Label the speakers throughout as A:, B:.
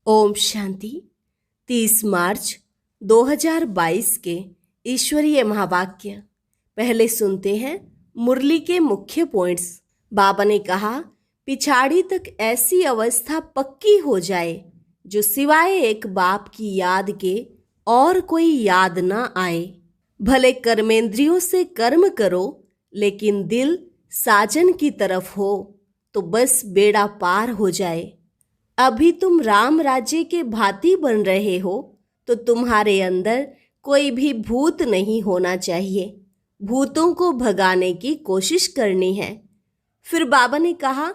A: ओम शांति। 30 मार्च 2022 के ईश्वरीय महावाक्य। पहले सुनते हैं मुरली के मुख्य पॉइंट्स। बाबा ने कहा, पिछाड़ी तक ऐसी अवस्था पक्की हो जाए जो सिवाय एक बाप की याद के और कोई याद ना आए। भले कर्मेंद्रियों से कर्म करो, लेकिन दिल साजन की तरफ हो तो बस बेड़ा पार हो जाए। अभी तुम राम राज्य के भांति बन रहे हो तो तुम्हारे अंदर कोई भी भूत नहीं होना चाहिए। भूतों को भगाने की कोशिश करनी है। फिर बाबा ने कहा,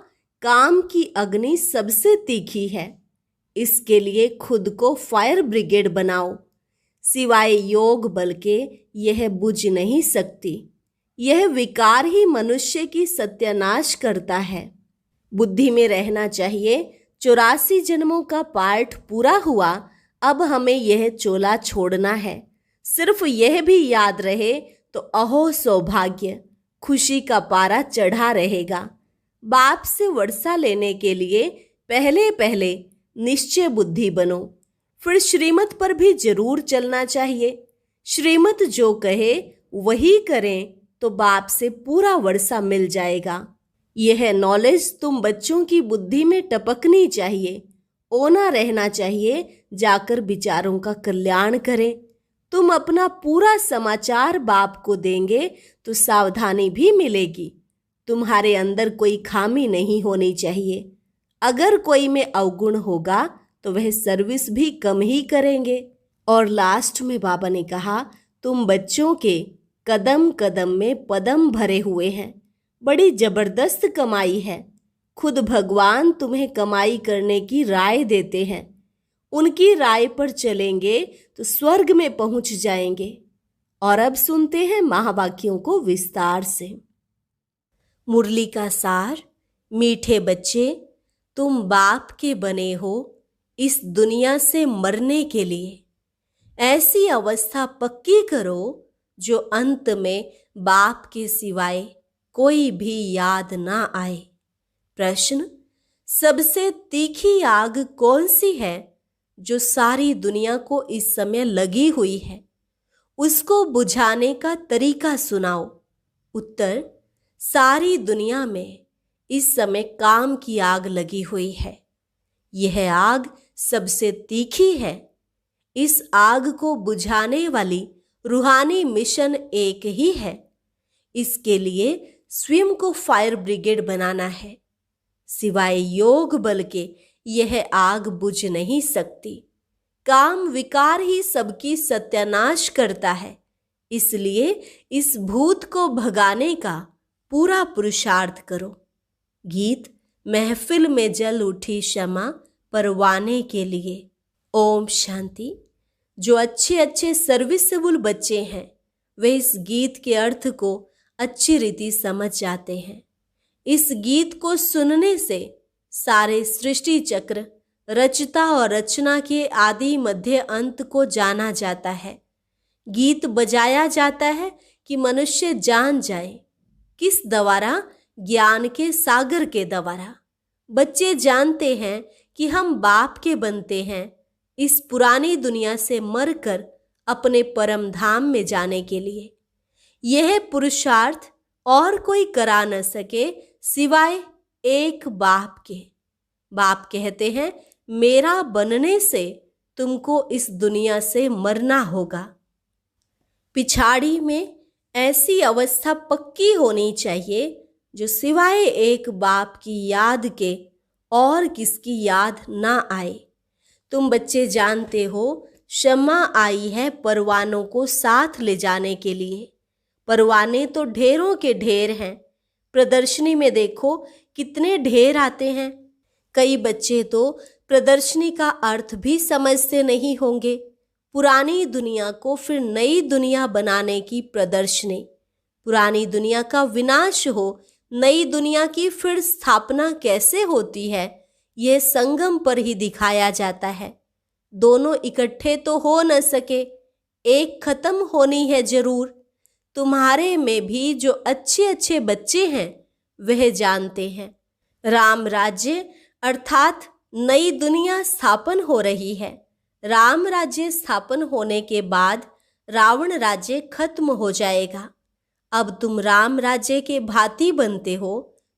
A: काम की अग्नि सबसे तीखी है, इसके लिए खुद को फायर ब्रिगेड बनाओ। सिवाय योग बल के यह बुझ नहीं सकती। यह विकार ही मनुष्य की सत्यानाश करता है। बुद्धि में रहना चाहिए, 84 जन्मों का पाठ पूरा हुआ, अब हमें यह चोला छोड़ना है। सिर्फ यह भी याद रहे तो अहो सौभाग्य, खुशी का पारा चढ़ा रहेगा। बाप से वर्षा लेने के लिए पहले पहले निश्चय बुद्धि बनो। फिर श्रीमत पर भी जरूर चलना चाहिए। श्रीमत जो कहे वही करें तो बाप से पूरा वर्षा मिल जाएगा। यह नॉलेज तुम बच्चों की बुद्धि में टपकनी चाहिए। ओना रहना चाहिए, जाकर विचारों का कल्याण करें। तुम अपना पूरा समाचार बाप को देंगे तो सावधानी भी मिलेगी। तुम्हारे अंदर कोई खामी नहीं होनी चाहिए। अगर कोई में अवगुण होगा तो वह सर्विस भी कम ही करेंगे। और लास्ट में बाबा ने कहा, तुम बच्चों के कदम कदम में पदम भरे हुए हैं। बड़ी जबरदस्त कमाई है। खुद भगवान तुम्हें कमाई करने की राय देते हैं। उनकी राय पर चलेंगे तो स्वर्ग में पहुंच जाएंगे। और अब सुनते हैं महावाक्यों को विस्तार से। मुरली का सार। मीठे बच्चे, तुम बाप के बने हो इस दुनिया से मरने के लिए। ऐसी अवस्था पक्की करो जो अंत में बाप के सिवाय कोई भी याद ना आए। प्रश्न, सबसे तीखी आग कौन सी है जो सारी दुनिया को इस समय लगी हुई है? उसको बुझाने का तरीका सुनाओ। उत्तर, सारी दुनिया में इस समय काम की आग लगी हुई है। यह आग सबसे तीखी है। इस आग को बुझाने वाली रूहानी मिशन एक ही है। इसके लिए स्वयं को फायर ब्रिगेड बनाना है। सिवाय योग बल के यह आग बुझ नहीं सकती। काम विकार ही सबकी सत्यानाश करता है। इसलिए इस भूत को भगाने का पूरा पुरुषार्थ करो। गीत, महफिल में जल उठी क्षमा परवाने के लिए। ओम शांति। जो अच्छे अच्छे सर्विसेबल बच्चे हैं वे इस गीत के अर्थ को अच्छी रीति समझ जाते हैं। इस गीत को सुनने से सारे सृष्टि चक्र, रचता और रचना के आदि मध्य अंत को जाना जाता है। गीत बजाया जाता है कि मनुष्य जान जाए। किस द्वारा? ज्ञान के सागर के द्वारा। बच्चे जानते हैं कि हम बाप के बनते हैं इस पुरानी दुनिया से मरकर अपने परम धाम में जाने के लिए। यह पुरुषार्थ और कोई करा न सके सिवाय एक बाप के। बाप कहते हैं, मेरा बनने से तुमको इस दुनिया से मरना होगा। पिछाड़ी में ऐसी अवस्था पक्की होनी चाहिए जो सिवाय एक बाप की याद के और किसकी याद ना आए। तुम बच्चे जानते हो, क्षमा आई है परवानों को साथ ले जाने के लिए। परवाने तो ढेरों के ढेर हैं। प्रदर्शनी में देखो कितने ढेर आते हैं। कई बच्चे तो प्रदर्शनी का अर्थ भी समझते नहीं होंगे। पुरानी दुनिया को फिर नई दुनिया बनाने की प्रदर्शनी। पुरानी दुनिया का विनाश हो, नई दुनिया की फिर स्थापना कैसे होती है, यह संगम पर ही दिखाया जाता है। दोनों इकट्ठे तो हो न सके, एक खत्म होनी है जरूर। तुम्हारे में भी जो अच्छे अच्छे बच्चे हैं वह जानते हैं, राम राज्य अर्थात नई दुनिया स्थापन हो रही है। राम राज्य स्थापन होने के बाद रावण राज्य खत्म हो जाएगा। अब तुम राम राज्य के भांति बनते हो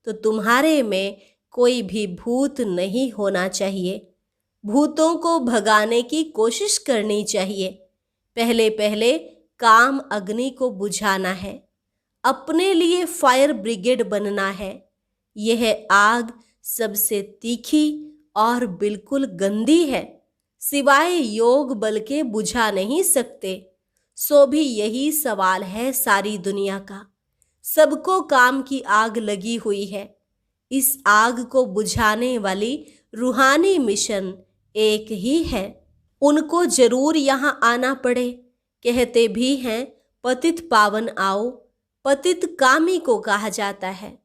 A: तो तुम्हारे में कोई भी भूत नहीं होना चाहिए। भूतों को भगाने की कोशिश करनी चाहिए। पहले पहले काम अग्नि को बुझाना है, अपने लिए फायर ब्रिगेड बनना है। यह आग सबसे तीखी और बिल्कुल गंदी है, सिवाय योग बल के बुझा नहीं सकते। सो भी यही सवाल है सारी दुनिया का। सबको काम की आग लगी हुई है। इस आग को बुझाने वाली रूहानी मिशन एक ही है। उनको जरूर यहाँ आना पड़े। कहते भी हैं पतित पावन आओ। पतित कामी को कहा जाता है।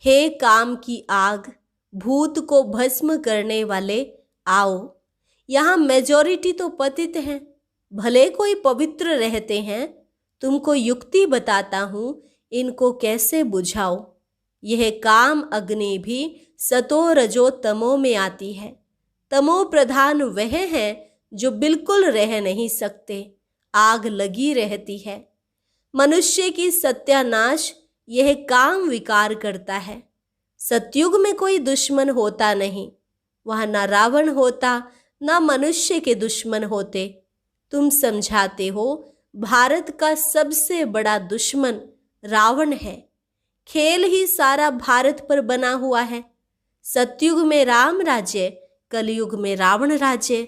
A: हे काम की आग, भूत को भस्म करने वाले आओ। यहाँ मेजॉरिटी तो पतित हैं, भले कोई पवित्र रहते हैं। तुमको युक्ति बताता हूँ, इनको कैसे बुझाओ। यह काम अग्नि भी सतो रजो तमो में आती है। तमो प्रधान वह है जो बिल्कुल रह नहीं सकते, आग लगी रहती है। मनुष्य की सत्यानाश यह काम विकार करता है। सतयुग में कोई दुश्मन होता नहीं। वहां ना रावण होता, ना मनुष्य के दुश्मन होते। तुम समझाते हो भारत का सबसे बड़ा दुश्मन रावण है। खेल ही सारा भारत पर बना हुआ है। सतयुग में राम राज्य, कलयुग में रावण राज्य।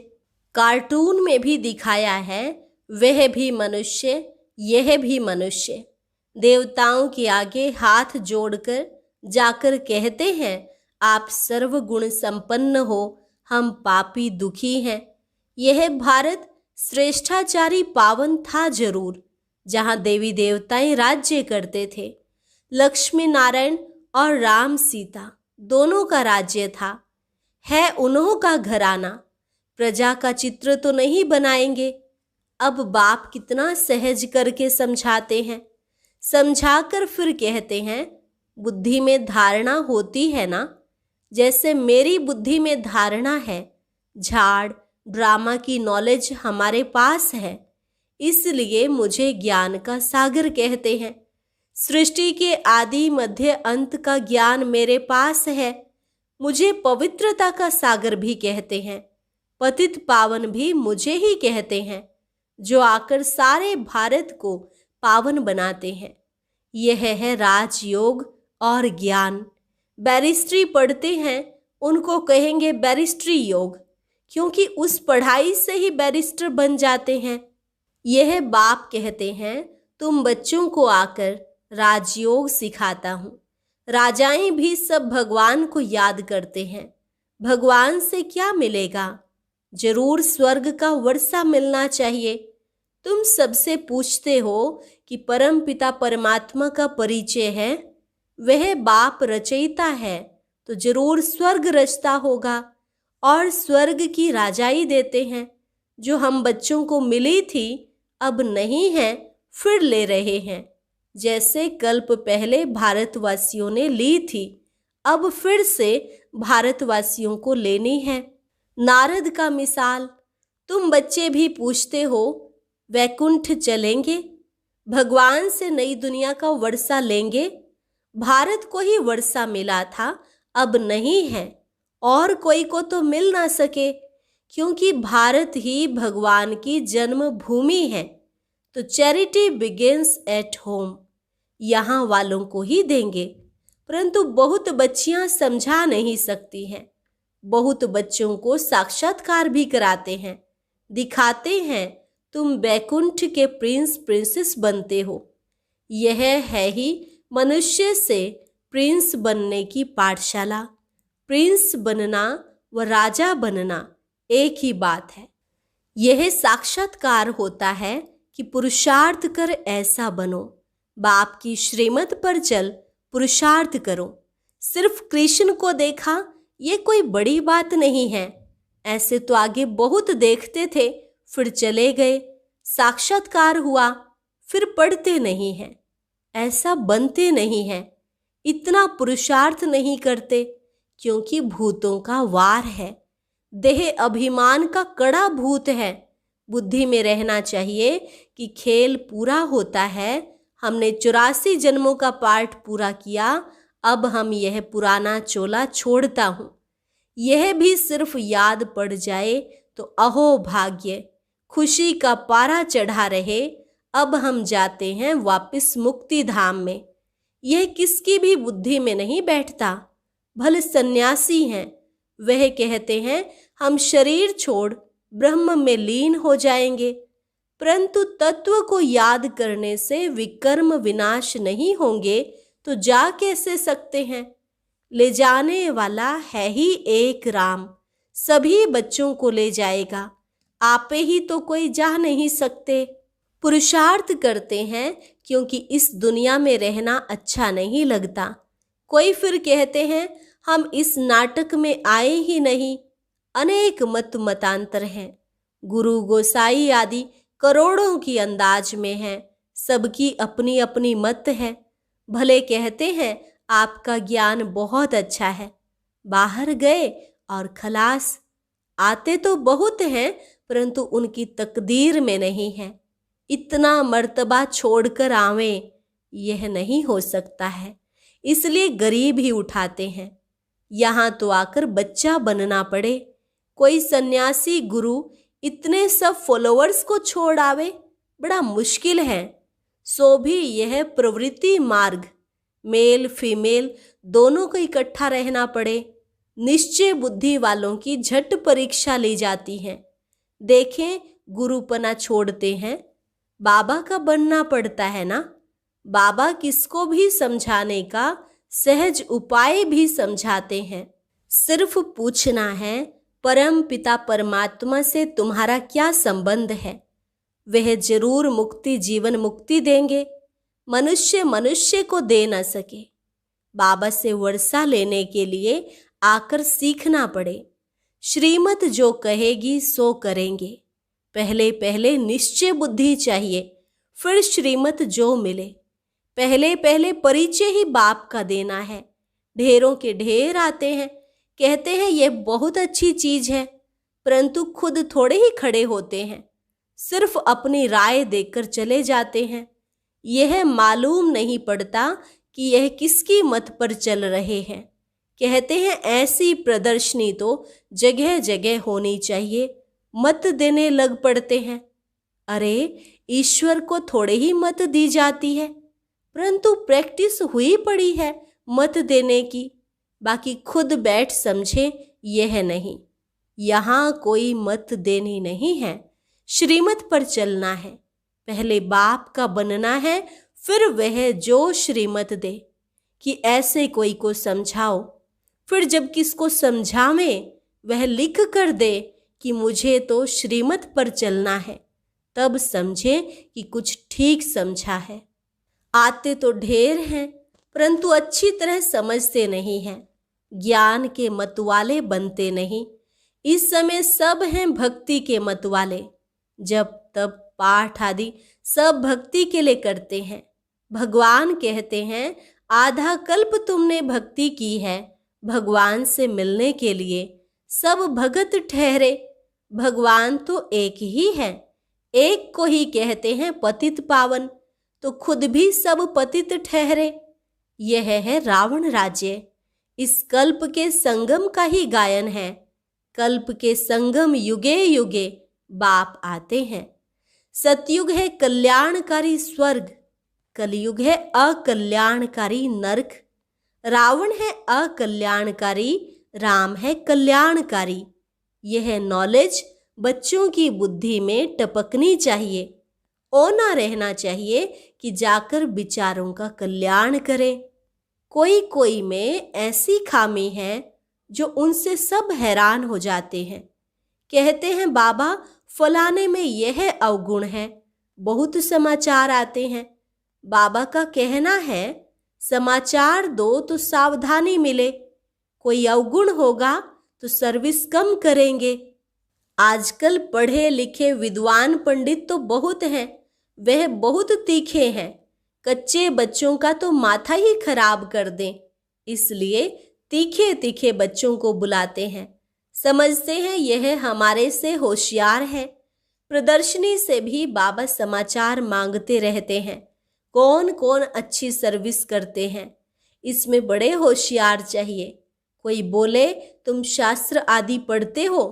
A: कार्टून में भी दिखाया है, वह भी मनुष्य, यह भी मनुष्य। देवताओं के आगे हाथ जोड़कर जाकर कहते हैं, आप सर्वगुण संपन्न हो, हम पापी दुखी हैं। यह भारत श्रेष्ठाचारी पावन था जरूर, जहां देवी देवताएं राज्य करते थे। लक्ष्मी नारायण और राम सीता दोनों का राज्य था। है उन्हों का घराना। प्रजा का चित्र तो नहीं बनाएंगे। अब बाप कितना सहज करके समझाते हैं। समझाकर फिर कहते हैं, बुद्धि में धारणा होती है ना, जैसे मेरी बुद्धि में धारणा है। झाड़ ड्रामा की नॉलेज हमारे पास है, इसलिए मुझे ज्ञान का सागर कहते हैं। सृष्टि के आदि मध्य अंत का ज्ञान मेरे पास है। मुझे पवित्रता का सागर भी कहते हैं। पतित पावन भी मुझे ही कहते हैं, जो आकर सारे भारत को पावन बनाते हैं। यह है राजयोग और ज्ञान। बैरिस्ट्री पढ़ते हैं, उनको कहेंगे बैरिस्ट्री योग, क्योंकि उस पढ़ाई से ही बैरिस्टर बन जाते हैं। यह बाप कहते हैं, तुम बच्चों को आकर राजयोग सिखाता हूँ। राजाएं भी सब भगवान को याद करते हैं। भगवान से क्या मिलेगा? जरूर स्वर्ग का वर्षा मिलना चाहिए। तुम सबसे पूछते हो कि परम पिता परमात्मा का परिचय है। वह बाप रचयिता है, तो जरूर स्वर्ग रचता होगा और स्वर्ग की राजाई देते हैं, जो हम बच्चों को मिली थी, अब नहीं है, फिर ले रहे हैं। जैसे कल्प पहले भारतवासियों ने ली थी, अब फिर से भारतवासियों को लेनी है। नारद का मिसाल। तुम बच्चे भी पूछते हो, वैकुंठ चलेंगे? भगवान से नई दुनिया का वर्षा लेंगे? भारत को ही वर्षा मिला था, अब नहीं है, और कोई को तो मिल ना सके, क्योंकि भारत ही भगवान की जन्म भूमि है। तो चैरिटी बिगिंस एट होम। यहाँ वालों को ही देंगे। परंतु बहुत बच्चियां समझा नहीं सकती हैं। बहुत बच्चों को साक्षात्कार भी कराते हैं, दिखाते हैं तुम बैकुंठ के प्रिंस प्रिंसेस बनते हो। यह है ही मनुष्य से प्रिंस बनने की पाठशाला। प्रिंस बनना व राजा बनना एक ही बात है। यह साक्षात्कार होता है कि पुरुषार्थ कर ऐसा बनो। बाप की श्रीमत पर चल पुरुषार्थ करो। सिर्फ कृष्ण को देखा, ये कोई बड़ी बात नहीं है। ऐसे तो आगे बहुत देखते थे, फिर चले गए। साक्षात्कार हुआ, फिर पढ़ते नहीं हैं। ऐसा बनते नहीं हैं। इतना पुरुषार्थ नहीं करते, क्योंकि भूतों का वार है। देह अभिमान का कड़ा भूत है। बुद्धि में रहना चाहिए कि खेल पूरा होता है। हमने 84 जन्मों का पाठ पूरा किया, अब हम यह पुराना चोला छोड़ता हूँ। यह भी सिर्फ याद पड़ जाए तो अहो भाग्य, खुशी का पारा चढ़ा रहे। अब हम जाते हैं वापस मुक्ति धाम में। यह किसकी भी बुद्धि में नहीं बैठता। भले सन्यासी हैं, वह कहते हैं हम शरीर छोड़ ब्रह्म में लीन हो जाएंगे, परंतु तत्व को याद करने से विकर्म विनाश नहीं होंगे तो जा कैसे सकते हैं। ले जाने वाला है ही एक राम, सभी बच्चों को ले जाएगा। आपे ही तो कोई जा नहीं सकते। पुरुषार्थ करते हैं क्योंकि इस दुनिया में रहना अच्छा नहीं लगता। कोई फिर कहते हैं हम इस नाटक में आए ही नहीं। अनेक मतांतर हैं। गुरु गोसाई आदि करोड़ों की अंदाज में हैं। सबकी अपनी अपनी मत है। भले कहते हैं आपका ज्ञान बहुत अच्छा है, बाहर गए और खलास। आते तो बहुत हैं, परंतु उनकी तकदीर में नहीं है। इतना मर्तबा छोड़कर आवें, यह नहीं हो सकता है। इसलिए गरीब ही उठाते हैं। यहाँ तो आकर बच्चा बनना पड़े। कोई सन्यासी गुरु इतने सब फॉलोअर्स को छोड़ आवे, बड़ा मुश्किल है। सो भी यह प्रवृत्ति मार्ग, मेल फीमेल दोनों को इकट्ठा रहना पड़े। निश्चय बुद्धि वालों की झट परीक्षा ली जाती है। देखें, गुरुपना छोड़ते हैं, बाबा का बनना पड़ता है ना। बाबा किसको भी समझाने का सहज उपाय भी समझाते हैं। सिर्फ पूछना है, परम पिता परमात्मा से तुम्हारा क्या संबंध है। वह जरूर मुक्ति जीवन मुक्ति देंगे। मनुष्य मनुष्य को दे न सके। बाबा से वर्षा लेने के लिए आकर सीखना पड़े। श्रीमत जो कहेगी सो करेंगे। पहले पहले निश्चय बुद्धि चाहिए, फिर श्रीमत जो मिले। पहले पहले परिचय ही बाप का देना है। ढेरों के ढेर आते हैं, कहते हैं यह बहुत अच्छी चीज है, परंतु खुद थोड़े ही खड़े होते हैं। सिर्फ अपनी राय देकर चले जाते हैं। यह मालूम नहीं पड़ता कि यह किसकी मत पर चल रहे हैं। कहते हैं ऐसी प्रदर्शनी तो जगह जगह होनी चाहिए, मत देने लग पड़ते हैं। अरे, ईश्वर को थोड़े ही मत दी जाती है, परंतु प्रैक्टिस हुई पड़ी है मत देने की। बाकी खुद बैठ समझे, यह नहीं। यहाँ कोई मत देनी नहीं है, श्रीमत पर चलना है। पहले बाप का बनना है, फिर वह जो श्रीमत दे कि ऐसे कोई को समझाओ। फिर जब किसको समझावें, वह लिख कर दे कि मुझे तो श्रीमत पर चलना है, तब समझे कि कुछ ठीक समझा है। आते तो ढेर हैं, परंतु अच्छी तरह समझते नहीं हैं। ज्ञान के मतवाले बनते नहीं। इस समय सब हैं भक्ति के मतवाले। जब तब पाठ आदि सब भक्ति के लिए करते हैं। भगवान कहते हैं आधा कल्प तुमने भक्ति की है भगवान से मिलने के लिए। सब भगत ठहरे, भगवान तो एक ही है। एक को ही कहते हैं पतित पावन, तो खुद भी सब पतित ठहरे। यह है रावण राज्य। इस कल्प के संगम का ही गायन है। कल्प के संगम युगे युगे बाप आते हैं। सतयुग है कल्याणकारी स्वर्ग, कलयुग है अकल्याणकारी नरक। रावण है अकल्याणकारी, राम है कल्याणकारी। यह नॉलेज बच्चों की बुद्धि में टपकनी चाहिए। ओना रहना चाहिए कि जाकर विचारों का कल्याण करें। कोई कोई में ऐसी खामी है जो उनसे सब हैरान हो जाते हैं। कहते हैं बाबा फलाने में यह अवगुण है। बहुत समाचार आते हैं। बाबा का कहना है समाचार दो तो सावधानी मिले। कोई अवगुण होगा तो सर्विस कम करेंगे। आजकल पढ़े लिखे विद्वान पंडित तो बहुत हैं, वह बहुत तीखे हैं। कच्चे बच्चों का तो माथा ही खराब कर दें, इसलिए तीखे तीखे बच्चों को बुलाते हैं। समझते हैं यह हमारे से होशियार है। प्रदर्शनी से भी बाबा समाचार मांगते रहते हैं, कौन कौन अच्छी सर्विस करते हैं। इसमें बड़े होशियार चाहिए। कोई बोले तुम शास्त्र आदि पढ़ते हो,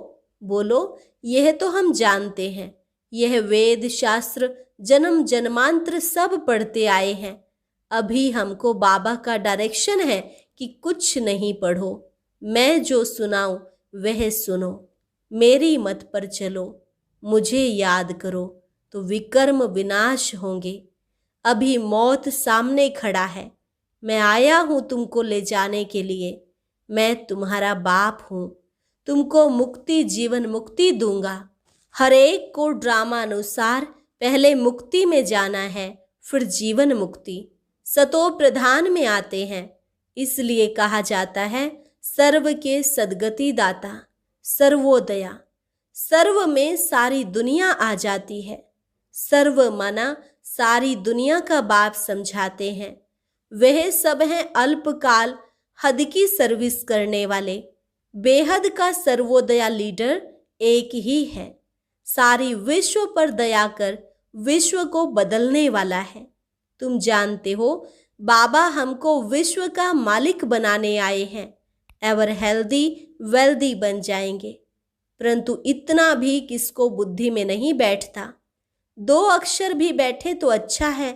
A: बोलो यह तो हम जानते हैं, यह वेद शास्त्र जन्म जन्मांतर सब पढ़ते आए हैं। अभी हमको बाबा का डायरेक्शन है कि कुछ नहीं पढ़ो, मैं जो सुनाऊं वह सुनो, मेरी मत पर चलो, मुझे याद करो तो विकर्म विनाश होंगे। अभी मौत सामने खड़ा है, मैं आया हूं तुमको ले जाने के लिए। मैं तुम्हारा बाप हूं, तुमको मुक्ति जीवन मुक्ति दूंगा। हर एक को ड्रामा अनुसार पहले मुक्ति में जाना है, फिर जीवन मुक्ति। सतो प्रधान में आते हैं, इसलिए कहा जाता है सर्व के सद्गति दाता, सर्वोदया। सर्व में सारी दुनिया आ जाती है। सर्व माना सारी दुनिया का बाप समझाते हैं। वह सब हैं अल्पकाल हद की सर्विस करने वाले। बेहद का सर्वोदया लीडर एक ही है। सारी विश्व पर दया कर विश्व को बदलने वाला है। तुम जानते हो बाबा हमको विश्व का मालिक बनाने आए हैं। एवर हेल्दी वेल्दी बन जाएंगे, परंतु इतना भी किसको बुद्धि में नहीं बैठता। 2 अक्षर भी बैठे तो अच्छा है।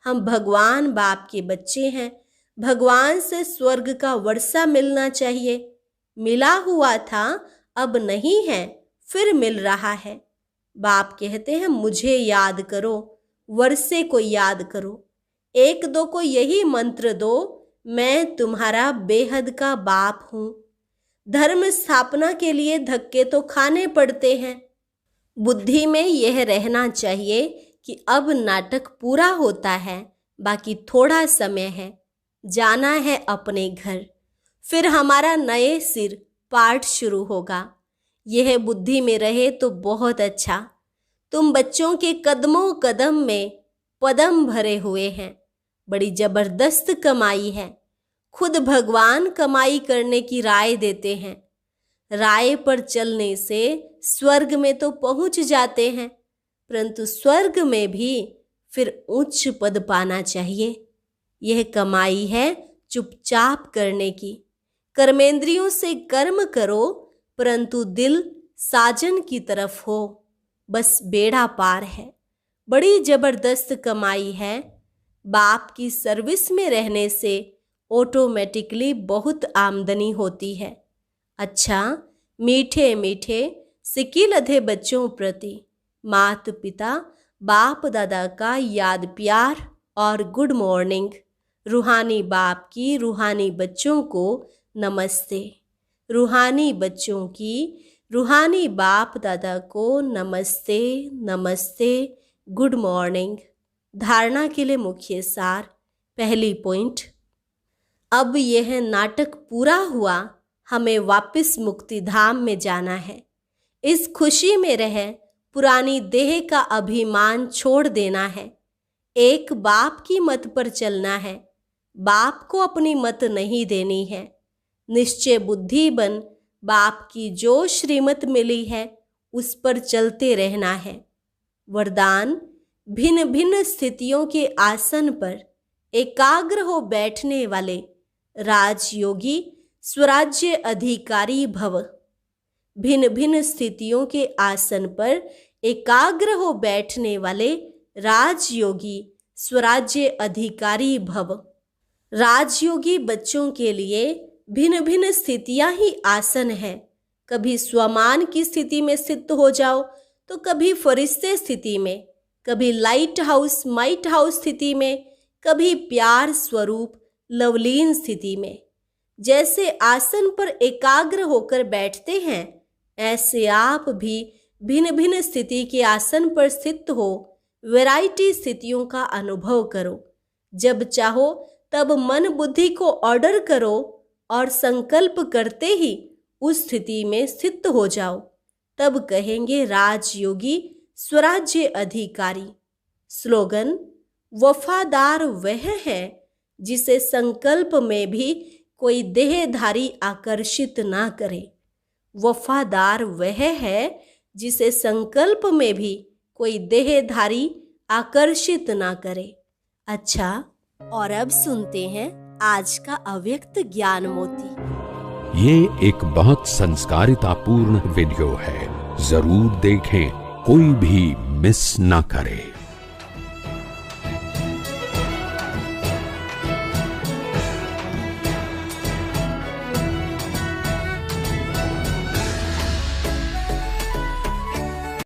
A: हम भगवान बाप के बच्चे हैं, भगवान से स्वर्ग का वर्षा मिलना चाहिए। मिला हुआ था, अब नहीं है, फिर मिल रहा है। बाप कहते हैं मुझे याद करो, वर्षे को याद करो। 1-2 को यही मंत्र दो, मैं तुम्हारा बेहद का बाप हूं। धर्म स्थापना के लिए धक्के तो खाने पड़ते हैं। बुद्धि में यह रहना चाहिए कि अब नाटक पूरा होता है, बाकी थोड़ा समय है, जाना है अपने घर, फिर हमारा नए सिर पाठ शुरू होगा। यह बुद्धि में रहे तो बहुत अच्छा। तुम बच्चों के कदमों कदम में पदम भरे हुए हैं। बड़ी जबरदस्त कमाई है। खुद भगवान कमाई करने की राय देते हैं। राय पर चलने से स्वर्ग में तो पहुंच जाते हैं, परंतु स्वर्ग में भी फिर उच्च पद पाना चाहिए। यह कमाई है चुपचाप करने की। कर्मेंद्रियों से कर्म करो, परंतु दिल साजन की तरफ हो, बस बेड़ा पार है। बड़ी जबरदस्त कमाई है। बाप की सर्विस में रहने से ऑटोमेटिकली बहुत आमदनी होती है। अच्छा, मीठे मीठे सिकिलधे बच्चों प्रति माता पिता बाप दादा का याद प्यार और गुड मॉर्निंग। रूहानी बाप की रूहानी बच्चों को नमस्ते। रूहानी बच्चों की रूहानी बाप दादा को नमस्ते नमस्ते, गुड मॉर्निंग। धारणा के लिए मुख्य सार। पहली पॉइंट, अब यह नाटक पूरा हुआ, हमें वापस मुक्ति धाम में जाना है। इस खुशी में रह पुरानी देह का अभिमान छोड़ देना है। एक बाप की मत पर चलना है, बाप को अपनी मत नहीं देनी है। निश्चय बुद्धि बन बाप की जो श्रीमत मिली है उस पर चलते रहना है। वरदान, भिन्न भिन्न स्थितियों के आसन पर एकाग्र हो बैठने वाले राजयोगी स्वराज्य अधिकारी भव। भिन्न भिन्न स्थितियों के आसन पर एकाग्र हो बैठने वाले राजयोगी स्वराज्य अधिकारी भव। राजयोगी बच्चों के लिए भिन्न भिन्न स्थितियां ही आसन है। कभी स्वमान की स्थिति में स्थित हो जाओ, तो कभी फरिश्ते स्थिति में, कभी लाइट हाउस माइट हाउस स्थिति में, कभी प्यार स्वरूप लवलीन स्थिति में। जैसे आसन पर एकाग्र होकर बैठते हैं, ऐसे आप भी भिन्न भिन्न स्थिति के आसन पर स्थित हो वैरायटी स्थितियों का अनुभव करो। जब चाहो तब मन बुद्धि को ऑर्डर करो और संकल्प करते ही उस स्थिति में स्थित हो जाओ। तब कहेंगे राजयोगी स्वराज्य अधिकारी। स्लोगन, वफादार वह है जिसे संकल्प में भी कोई देहधारी आकर्षित ना करे। वफादार वह है जिसे संकल्प में भी कोई देहधारी आकर्षित ना करे। अच्छा, और अब सुनते हैं आज का अव्यक्त ज्ञान मोती।
B: ये एक बहुत संस्कारितापूर्ण वीडियो है, जरूर देखें, कोई भी मिस ना करे।